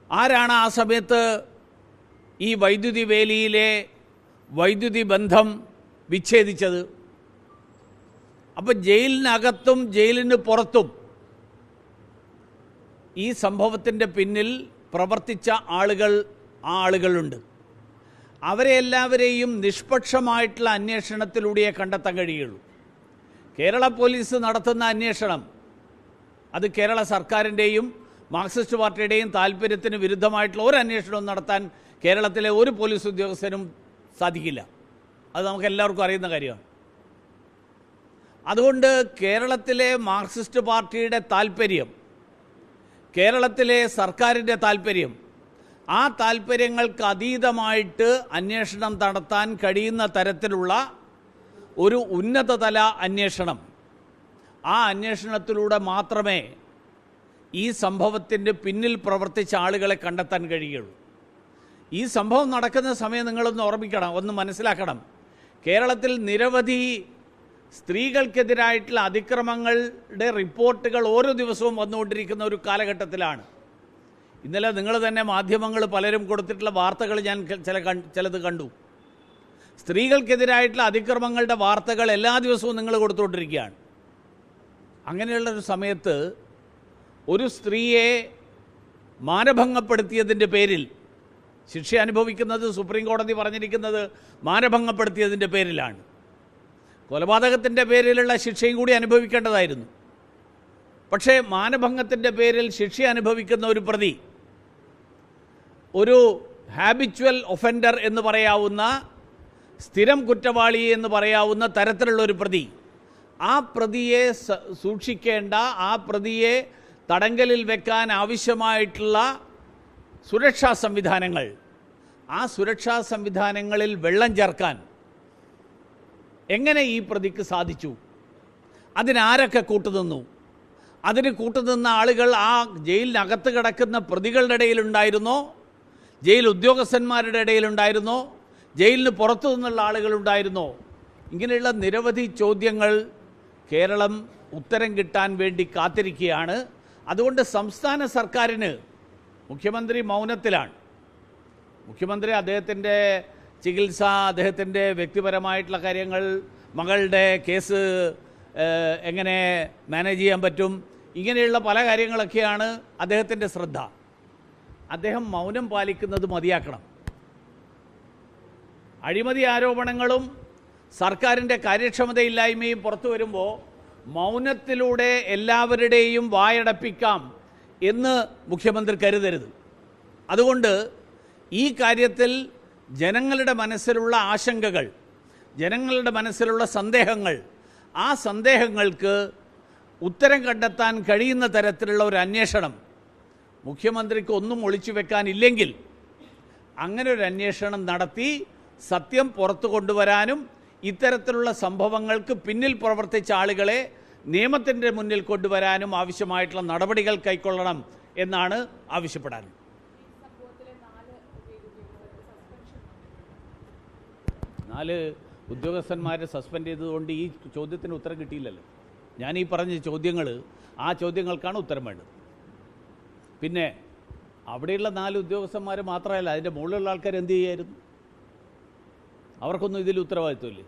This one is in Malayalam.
ആരാണ് ആ സമയത്ത് ഈ വൈദ്യുതി വേലിയിലെ വൈദ്യുതി ബന്ധം വിച്ഛേദിച്ചത്? അപ്പോൾ ജയിലിനകത്തും ജയിലിന് പുറത്തും ഈ സംഭവത്തിൻ്റെ പിന്നിൽ പ്രവർത്തിച്ച ആളുകളുണ്ട്. അവരെ എല്ലാവരെയും നിഷ്പക്ഷമായിട്ടുള്ള അന്വേഷണത്തിലൂടെ കണ്ടെത്താൻ കഴിയുള്ളൂ. കേരള പോലീസ് നടത്തുന്ന അന്വേഷണം അത് കേരള സർക്കാരിൻ്റെയും മാർക്സിസ്റ്റ് പാർട്ടിയുടെയും താല്പര്യത്തിന് വിരുദ്ധമായിട്ടുള്ള ഒരു അന്വേഷണവും നടത്താൻ കേരളത്തിലെ ഒരു പോലീസ് ഉദ്യോഗസ്ഥനും സാധിക്കില്ല. അത് നമുക്ക് എല്ലാവർക്കും അറിയുന്ന കാര്യമാണ്. അതുകൊണ്ട് കേരളത്തിലെ മാർക്സിസ്റ്റ് പാർട്ടിയുടെ താല്പര്യം, കേരളത്തിലെ സർക്കാരിൻ്റെ താല്പര്യം, ആ താല്പര്യങ്ങൾക്ക് അതീതമായിട്ട് അന്വേഷണം നടത്താൻ കഴിയുന്ന തരത്തിലുള്ള ഒരു ഉന്നതതല അന്വേഷണം, ആ അന്വേഷണത്തിലൂടെ മാത്രമേ ഈ സംഭവത്തിൻ്റെ പിന്നിൽ പ്രവർത്തിച്ച ആളുകളെ കണ്ടെത്താൻ കഴിയുള്ളൂ. ഈ സംഭവം നടക്കുന്ന സമയം നിങ്ങളൊന്ന് ഓർമ്മിക്കണം, ഒന്ന് മനസ്സിലാക്കണം. കേരളത്തിൽ നിരവധി സ്ത്രീകൾക്കെതിരായിട്ടുള്ള അതിക്രമങ്ങളുടെ റിപ്പോർട്ടുകൾ ഓരോ ദിവസവും വന്നുകൊണ്ടിരിക്കുന്ന ഒരു കാലഘട്ടത്തിലാണ്. ഇന്നലെ നിങ്ങൾ തന്നെ മാധ്യമങ്ങൾ പലരും കൊടുത്തിട്ടുള്ള വാർത്തകൾ ഞാൻ ചിലത് കണ്ടു. സ്ത്രീകൾക്കെതിരായിട്ടുള്ള അതിക്രമങ്ങളുടെ വാർത്തകൾ എല്ലാ ദിവസവും നിങ്ങൾ കൊടുത്തുകൊണ്ടിരിക്കുകയാണ്. അങ്ങനെയുള്ളൊരു സമയത്ത് ഒരു സ്ത്രീയെ മാനഭംഗപ്പെടുത്തിയതിൻ്റെ പേരിൽ ശിക്ഷ അനുഭവിക്കുന്നത് സുപ്രീം കോടതി പറഞ്ഞിരിക്കുന്നത് മാനഭംഗപ്പെടുത്തിയതിൻ്റെ പേരിലാണ്. കൊലപാതകത്തിൻ്റെ പേരിലുള്ള ശിക്ഷയും കൂടി അനുഭവിക്കേണ്ടതായിരുന്നു. പക്ഷേ മാനഭംഗത്തിൻ്റെ പേരിൽ ശിക്ഷ അനുഭവിക്കുന്ന ഒരു പ്രതി, ഒരു ഹാബിച്വൽ ഒഫൻഡർ എന്ന് പറയാവുന്ന, സ്ഥിരം കുറ്റവാളി എന്ന് പറയാവുന്ന തരത്തിലുള്ളൊരു പ്രതി, ആ പ്രതിയെ സൂക്ഷിക്കേണ്ട, ആ പ്രതിയെ തടങ്കലിൽ വെക്കാൻ ആവശ്യമായിട്ടുള്ള സുരക്ഷാ സംവിധാനങ്ങൾ, ആ സുരക്ഷാ സംവിധാനങ്ങളിൽ വെള്ളം ചേർക്കാൻ എങ്ങനെ ഈ പ്രതിക്ക് സാധിച്ചു? അതിനാരൊക്കെ കൂട്ടുനിന്നു? അതിന് കൂട്ടുനിന്ന ആളുകൾ ആ ജയിലിനകത്ത് കിടക്കുന്ന പ്രതികളുടെ ഇടയിലുണ്ടായിരുന്നോ? ജയിൽ ഉദ്യോഗസ്ഥന്മാരുടെ ഇടയിലുണ്ടായിരുന്നോ? ജയിലിന് പുറത്തു നിന്നുള്ള ആളുകളുണ്ടായിരുന്നോ? ഇങ്ങനെയുള്ള നിരവധി ചോദ്യങ്ങൾ കേരളം ഉത്തരം കിട്ടാൻ വേണ്ടി കാത്തിരിക്കുകയാണ്. അതുകൊണ്ട് സംസ്ഥാന സർക്കാരിന്, മുഖ്യമന്ത്രി മൗനത്തിലാണ്. മുഖ്യമന്ത്രി അദ്ദേഹത്തിൻ്റെ ചികിത്സ, അദ്ദേഹത്തിൻ്റെ വ്യക്തിപരമായിട്ടുള്ള കാര്യങ്ങൾ, മകളുടെ കേസ് എങ്ങനെ മാനേജ് ചെയ്യാൻ പറ്റും, ഇങ്ങനെയുള്ള പല കാര്യങ്ങളൊക്കെയാണ് അദ്ദേഹത്തിൻ്റെ ശ്രദ്ധ. അദ്ദേഹം മൗനം പാലിക്കുന്നത് മതിയാക്കണം. അഴിമതി ആരോപണങ്ങളും സർക്കാരിൻ്റെ കാര്യക്ഷമതയില്ലായ്മയും പുറത്തു വരുമ്പോൾ മൗനത്തിലൂടെ എല്ലാവരുടെയും വായടപ്പിക്കാം എന്ന് മുഖ്യമന്ത്രി കരുതരുത്. അതുകൊണ്ട് ഈ കാര്യത്തിൽ ജനങ്ങളുടെ മനസ്സിലുള്ള ആശങ്കകൾ, ജനങ്ങളുടെ മനസ്സിലുള്ള സന്ദേഹങ്ങൾ, ആ സന്ദേഹങ്ങൾക്ക് ഉത്തരം കണ്ടെത്താൻ കഴിയുന്ന തരത്തിലുള്ള ഒരു അന്വേഷണം മുഖ്യമന്ത്രിക്ക് ഒന്നും ഒളിച്ചു വെക്കാനില്ലെങ്കിൽ അങ്ങനെ ഒരു അന്വേഷണം നടത്തി സത്യം പുറത്തു കൊണ്ടുവരാനും ഇത്തരത്തിലുള്ള സംഭവങ്ങൾക്ക് പിന്നിൽ പ്രവർത്തിച്ച ആളുകളെ നിയമത്തിൻ്റെ മുന്നിൽ കൊണ്ടുവരാനും ആവശ്യമായിട്ടുള്ള നടപടികൾ കൈക്കൊള്ളണം എന്നാണ് ആവശ്യപ്പെടാൻ. 4 ഉദ്യോഗസ്ഥന്മാരെ സസ്പെൻഡ് ചെയ്തതുകൊണ്ട് ഈ ചോദ്യത്തിന് ഉത്തരം കിട്ടിയില്ലല്ലോ. ഞാൻ ഈ പറഞ്ഞ ചോദ്യങ്ങൾ, ആ ചോദ്യങ്ങൾക്കാണ് ഉത്തരം വേണ്ടത്. പിന്നെ അവിടെയുള്ള 4 ഉദ്യോഗസ്ഥന്മാർ മാത്രമല്ല, അതിൻ്റെ മുകളിലുള്ള ആൾക്കാർ എന്ത് ചെയ്യായിരുന്നു? അവർക്കൊന്നും ഇതിൽ ഉത്തരവാദിത്വമില്ലേ?